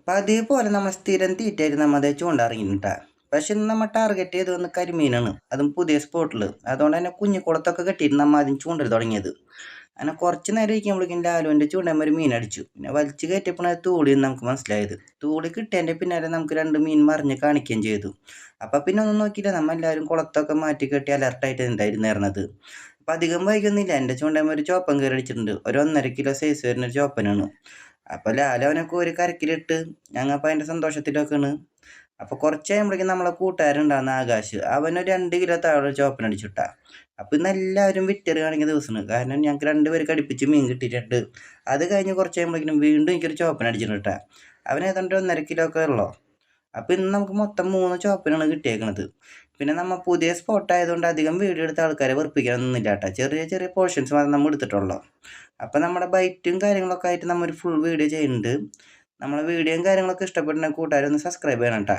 പതിവ് പോലെ നമ്മൾ സ്ഥിരം തീറ്റയായിട്ട് നമ്മൾ അതേ ചൂണ്ടറിഞ്ഞിട്ടാ. പക്ഷെ ഇന്ന് നമ്മൾ ടാർഗറ്റ് ചെയ്ത് വന്ന് കരിമീനാണ്, അതും പുതിയ സ്പോട്ടിൽ. അതുകൊണ്ട് തന്നെ കുഞ്ഞിക്കുളത്തൊക്കെ കെട്ടിയിട്ട് നമ്മൾ ആദ്യം ചൂണ്ടൽ തുടങ്ങിയത്. അങ്ങനെ കുറച്ച് നേരം ഇരിക്കുമ്പോഴേക്കും ലാലുവിൻ്റെ ചൂണ്ടമ്മ ഒരു മീൻ അടിച്ചു. പിന്നെ വലിച്ചു കയറ്റിയപ്പോൾ അത് തൂളിയെന്ന് നമുക്ക് മനസ്സിലായത്. തൂളി കിട്ടിയതിൻ്റെ പിന്നാലെ നമുക്ക് രണ്ട് മീൻ മറിഞ്ഞ് കാണിക്കുകയും ചെയ്തു. അപ്പം പിന്നെ ഒന്നും നോക്കിയില്ല, നമ്മൾ എല്ലാവരും കുളത്തൊക്കെ മാറ്റി കെട്ടി അലർട്ടായിട്ട് ഉണ്ടായിരുന്നത്. അപ്പം അധികം വൈകുന്നില്ല, എൻ്റെ ചൂണ്ടമ്മ ഒരു ചോപ്പൻ കയറി അടിച്ചിട്ടുണ്ട്. ഒരു 1.5 കിലോ സൈസ് വരുന്ന ഒരു ചോപ്പനാണ്. അപ്പോൾ ലാലു അവനൊക്കെ ഒരു കരക്കിലിട്ട് ഞങ്ങപ്പോൾ അതിൻ്റെ സന്തോഷത്തിലൊക്കെയാണ്. അപ്പോൾ കുറച്ച് കഴിയുമ്പോഴേക്കും നമ്മളെ കൂട്ടുകാരുണ്ടാകുന്ന ആകാശ് അവനൊരു 2 കിലോ താഴെ ചോപ്പനടിച്ചിട്ടാ. അപ്പോൾ ഇന്ന് എല്ലാവരും വിറ്ററി കാണിക്കുന്ന ദിവസമാണ്, കാരണം ഞങ്ങൾക്ക് 2 പേർക്ക് അടുപ്പിച്ച് മീൻ കിട്ടിയിട്ടുണ്ട്. അത് കഴിഞ്ഞ് കുറച്ച് കഴിയുമ്പോഴേക്കും വീണ്ടും എനിക്കൊരു ചോപ്പനടിച്ചിട്ടുണ്ട് കേട്ടോ. അവൻ ഏതാണ്ട് 1.5 കിലോ ഒക്കെ ഉള്ളൂ. അപ്പോൾ ഇന്ന് നമുക്ക് മൊത്തം 3 ചോപ്പനാണ് കിട്ടിയേക്കണത്. പിന്നെ നമ്മൾ പുതിയ സ്പോട്ട് ആയതുകൊണ്ട് അധികം വീഡിയോ എടുത്ത ആൾക്കാരെ വെറുപ്പിക്കാനൊന്നുമില്ല കേട്ടോ. ചെറിയ ചെറിയ പോർഷൻസ് മാത്രം നമ്മൾ എടുത്തിട്ടുള്ളൂ. അപ്പോൾ നമ്മുടെ ബൈറ്റും കാര്യങ്ങളൊക്കെ ആയിട്ട് നമ്മൾ ഒരു ഫുൾ വീഡിയോ ചെയ്യുന്നുണ്ട്. നമ്മളെ വീഡിയോയും കാര്യങ്ങളൊക്കെ ഇഷ്ടപ്പെട്ടുണ്ടെങ്കിൽ കൂട്ടുകാരൊന്ന് സബ്സ്ക്രൈബ് ചെയ്യണം കേട്ടോ.